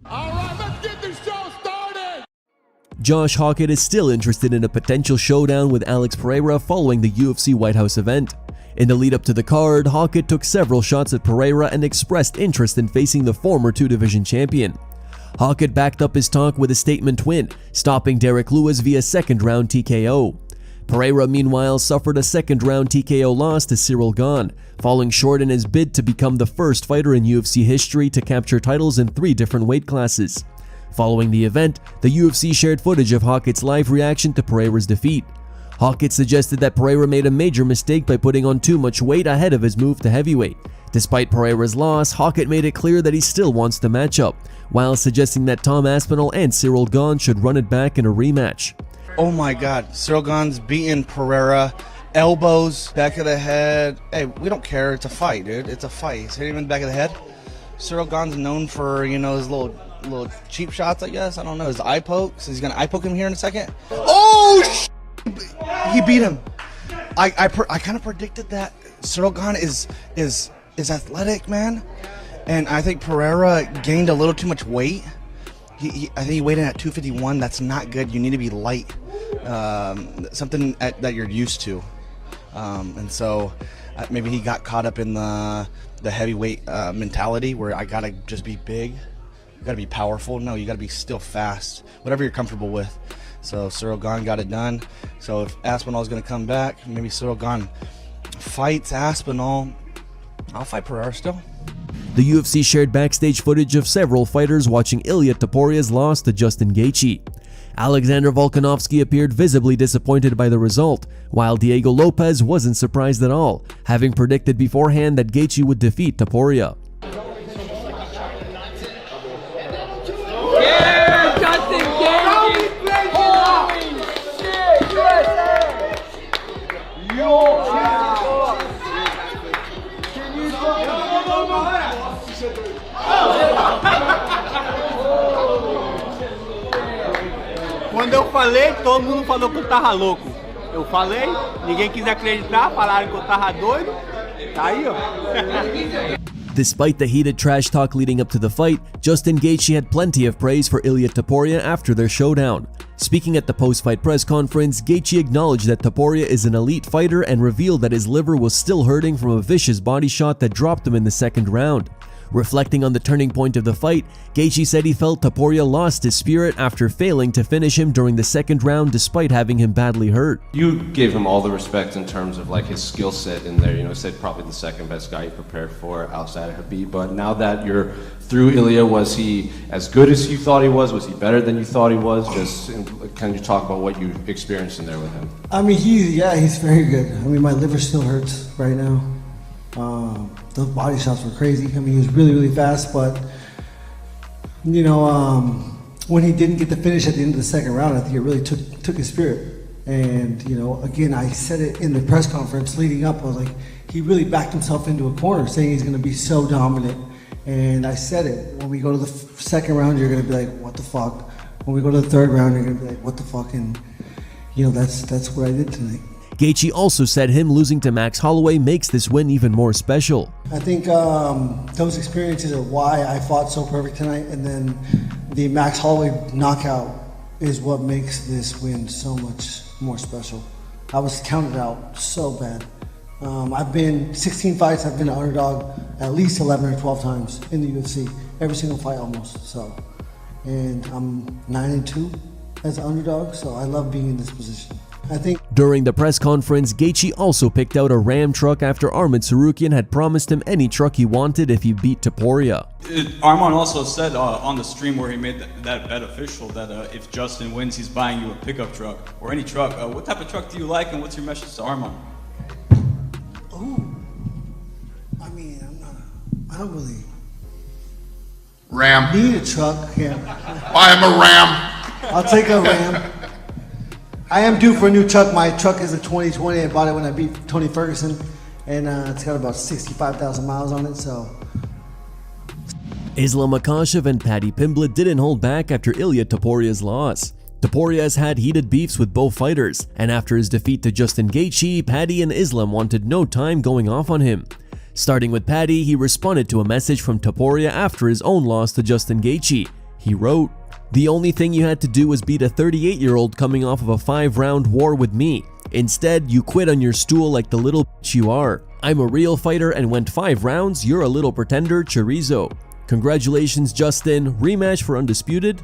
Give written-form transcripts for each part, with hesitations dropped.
All right, let's get this show started! Josh Hokit is still interested in a potential showdown with Alex Pereira following the UFC White House event. In the lead up to the card, Hokit took several shots at Pereira and expressed interest in facing the former two-division champion. Hokit backed up his talk with a statement win, stopping Derek Lewis via second-round TKO. Pereira, meanwhile, suffered a second-round TKO loss to Ciryl Gane, falling short in his bid to become the first fighter in UFC history to capture titles in 3 different weight classes. Following the event, the UFC shared footage of Hokit's live reaction to Pereira's defeat. Hokit suggested that Pereira made a major mistake by putting on too much weight ahead of his move to heavyweight. Despite Pereira's loss, Hokit made it clear that he still wants the matchup, while suggesting that Tom Aspinall and Ciryl Gane should run it back in a rematch. Oh my God, Ciryl Gane's beating Pereira. Elbows, back of the head. Hey, we don't care. It's a fight, dude. It's a fight. He's hitting him in the back of the head. Ciryl Gane's known for, you know, his little cheap shots, I guess. I don't know. His eye pokes. He's going to eye poke him here in a second. Oh, he beat him. I kind of predicted that. Ciryl Gane is athletic, man. And I think Pereira gained a little too much weight. I think he weighed in at 251. That's not good. You need to be light, something that you're used to. And so maybe he got caught up in the heavyweight mentality where I gotta just be big, you gotta be powerful. No, you gotta be still fast, whatever you're comfortable with. So Ciryl Gane got it done. So if Aspinall's gonna come back, maybe Ciryl Gane fights Aspinall. I'll fight Pereira still. The UFC shared backstage footage of several fighters watching Ilia Topuria's loss to Justin Gaethje. Alexander Volkanovski appeared visibly disappointed by the result, while Diego Lopez wasn't surprised at all, having predicted beforehand that Gaethje would defeat Topuria. Yeah, Justin Gaethje! Holy shit! USA! Quando eu falei, todo mundo falou que eu tava louco. Eu falei, ninguém quis acreditar, falaram que eu tava doido. Tá aí, ó. Despite the heated trash talk leading up to the fight, Justin Gaethje had plenty of praise for Ilia Topuria after their showdown. Speaking at the post-fight press conference, Gaethje acknowledged that Topuria is an elite fighter and revealed that his liver was still hurting from a vicious body shot that dropped him in the second round. Reflecting on the turning point of the fight, Gaethje said he felt Topuria lost his spirit after failing to finish him during the second round despite having him badly hurt. You gave him all the respect in terms of like his skill set in there, you know, said probably the second best guy you prepared for outside of Khabib, but now that you're through Ilia, was he as good as you thought he was? Was he better than you thought he was? Just can you talk about what you experienced in there with him? I mean, he's very good. I mean, my liver still hurts right now. The body shots were crazy. I mean, he was really, really fast, but you know, when he didn't get the finish at the end of the second round, I think it really took his spirit. And you know, again, I said it in the press conference leading up. I was like, he really backed himself into a corner, saying he's going to be so dominant. And I said it. When we go to the second round, you're going to be like, what the fuck? When we go to the third round, you're going to be like, what the fuck? And you know, that's what I did tonight. Gaethje also said him losing to Max Holloway makes this win even more special. I think those experiences are why I fought so perfect tonight, and then the Max Holloway knockout is what makes this win so much more special. I was counted out so bad. I've been 16 fights, I've been an underdog at least 11 or 12 times in the UFC, every single fight almost. So, and I'm 9-2 as an underdog, so I love being in this position. I think during the press conference, Gaethje also picked out a Ram truck after Arman Tsarukyan had promised him any truck he wanted if he beat Topuria. Arman also said on the stream where he made that bet official that if Justin wins, he's buying you a pickup truck or any truck. What type of truck do you like, and what's your message to Arman? Ooh, I mean, I don't really Ram. need a truck. Yeah, Buy him a Ram. I'll take a Ram. I am due for a new truck. My truck is a 2020. I bought it when I beat Tony Ferguson, and it's got about 65,000 miles on it, so. Islam Makhachev and Paddy Pimblett didn't hold back after Ilia Topuria's loss. Topuria has had heated beefs with both fighters, and after his defeat to Justin Gaethje, Paddy and Islam wanted no time going off on him. Starting with Paddy, he responded to a message from Topuria after his own loss to Justin Gaethje. He wrote, "The only thing you had to do was beat a 38-year-old coming off of a 5-round war with me. Instead, you quit on your stool like the little bitch you are. I'm a real fighter and went 5 rounds, you're a little pretender, chorizo. Congratulations, Justin, rematch for undisputed?"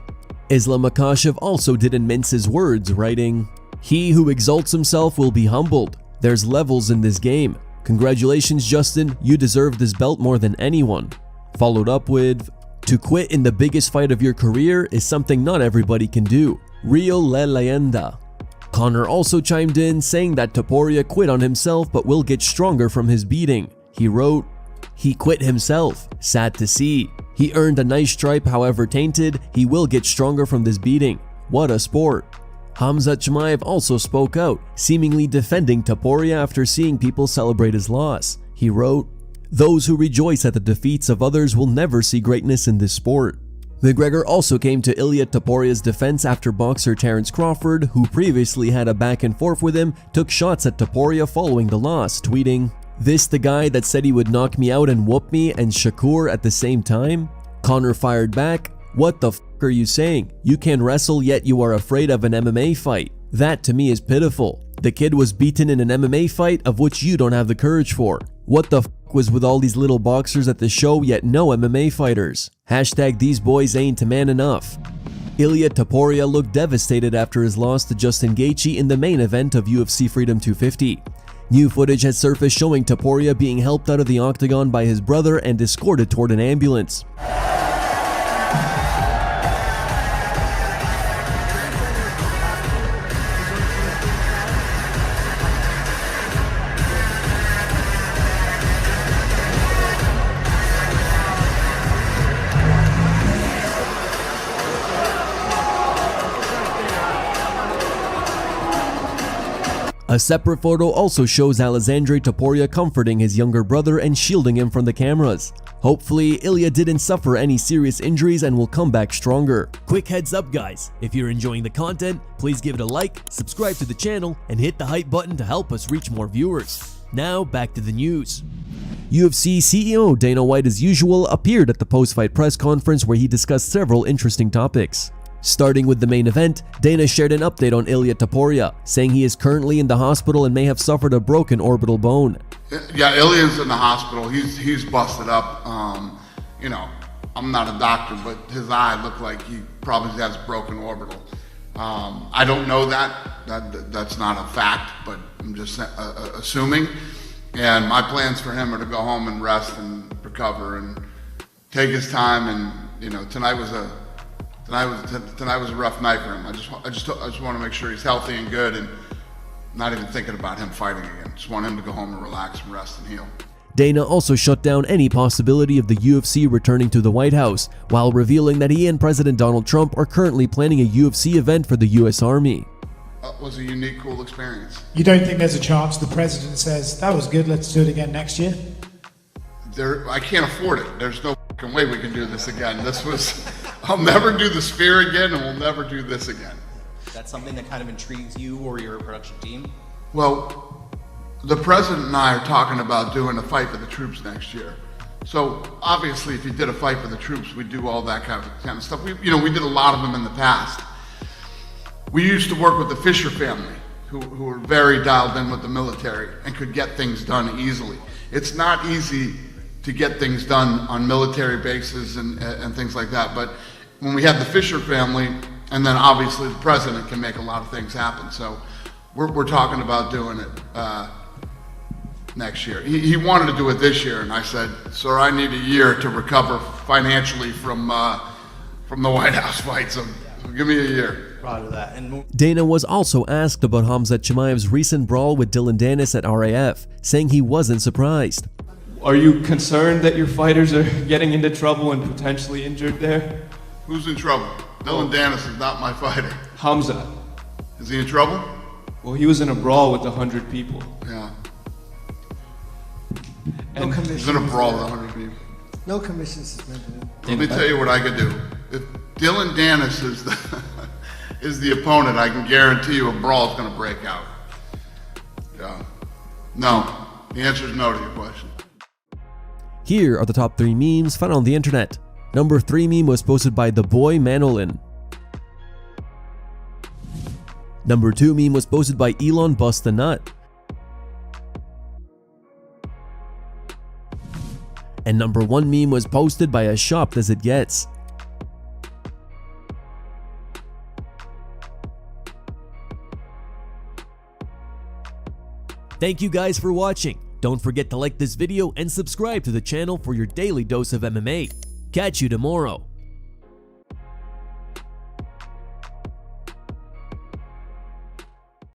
Islam Makhachev also didn't mince his words, writing, "He who exalts himself will be humbled. There's levels in this game. Congratulations, Justin, you deserve this belt more than anyone." Followed up with, "To quit in the biggest fight of your career is something not everybody can do. Real la leyenda." Conor also chimed in, saying that Topuria quit on himself but will get stronger from his beating. He wrote, "He quit himself. Sad to see. He earned a nice stripe, however tainted. He will get stronger from this beating. What a sport." Khamzat Chimaev also spoke out, seemingly defending Topuria after seeing people celebrate his loss. He wrote, "Those who rejoice at the defeats of others will never see greatness in this sport." McGregor also came to Ilia Topuria's defense after boxer Terence Crawford, who previously had a back and forth with him, took shots at Topuria following the loss, tweeting, "This the guy that said he would knock me out and whoop me and Shakur at the same time?" Conor fired back, "What the f are you saying? You can wrestle yet you are afraid of an MMA fight. That to me is pitiful. The kid was beaten in an MMA fight of which you don't have the courage for. What the f was with all these little boxers at the show yet no MMA fighters? Hashtag these boys ain't man enough." Ilia Topuria looked devastated after his loss to Justin Gaethje in the main event of UFC Freedom 250. New footage has surfaced showing Topuria being helped out of the octagon by his brother and escorted toward an ambulance. A separate photo also shows Alexandre Topuria comforting his younger brother and shielding him from the cameras. Hopefully, Ilia didn't suffer any serious injuries and will come back stronger. Quick heads up guys, if you're enjoying the content, please give it a like, subscribe to the channel, and hit the hype button to help us reach more viewers. Now back to the news. UFC CEO Dana White as usual appeared at the post-fight press conference where he discussed several interesting topics. Starting with the main event, Dana shared an update on Ilia Topuria, saying he is currently in the hospital and may have suffered a broken orbital bone. Yeah, Ilia's in the hospital. He's busted up. You know, I'm not a doctor, but his eye looked like he probably has broken orbital. I don't know that's not a fact, but I'm just assuming. And my plans for him are to go home and rest and recover and take his time. And you know, tonight was a rough night for him. I just want to make sure he's healthy and good, and not even thinking about him fighting again. Just want him to go home and relax and rest and heal. Dana also shut down any possibility of the UFC returning to the White House, while revealing that he and President Donald Trump are currently planning a UFC event for the US Army. It was a unique, cool experience. You don't think there's a chance the president says, "That was good, let's do it again next year"? I can't afford it. There's no fucking way we can do this again. I'll never do the spear again, and we'll never do this again. That's something that kind of intrigues you or your production team? Well, the president and I are talking about doing a fight for the troops next year. So obviously, if you did a fight for the troops, we'd do all that kind of stuff. We did a lot of them in the past. We used to work with the Fisher family, who were very dialed in with the military and could get things done easily. It's not easy to get things done on military bases and things like that. But when we have the Fisher family, and then obviously the president can make a lot of things happen. So we're talking about doing it next year. He wanted to do it this year, and I said, "Sir, I need a year to recover financially from the White House fight, so give me a year." Proud of that. And Dana was also asked about Khamzat Chimaev's recent brawl with Danis at RAF, saying he wasn't surprised. Are you concerned that your fighters are getting into trouble and potentially injured there? Who's in trouble? Danis is not my fighter. Khamzat. Is he in trouble? Well, he was in a brawl with 100 people. Yeah. No commission. He's in a brawl with 100 people. No commission suspended. Let me tell you what I could do. If Danis is the opponent, I can guarantee you a brawl is going to break out. Yeah. No. The answer is no to your question. Here are the top 3 memes found on the internet. Number 3 meme was posted by the boy Manolin. Number 2 meme was posted by Elon Bust the Nut. And number 1 meme was posted by As Shopped As It Gets. Thank you guys for watching. Don't forget to like this video and subscribe to the channel for your daily dose of MMA. Catch you tomorrow.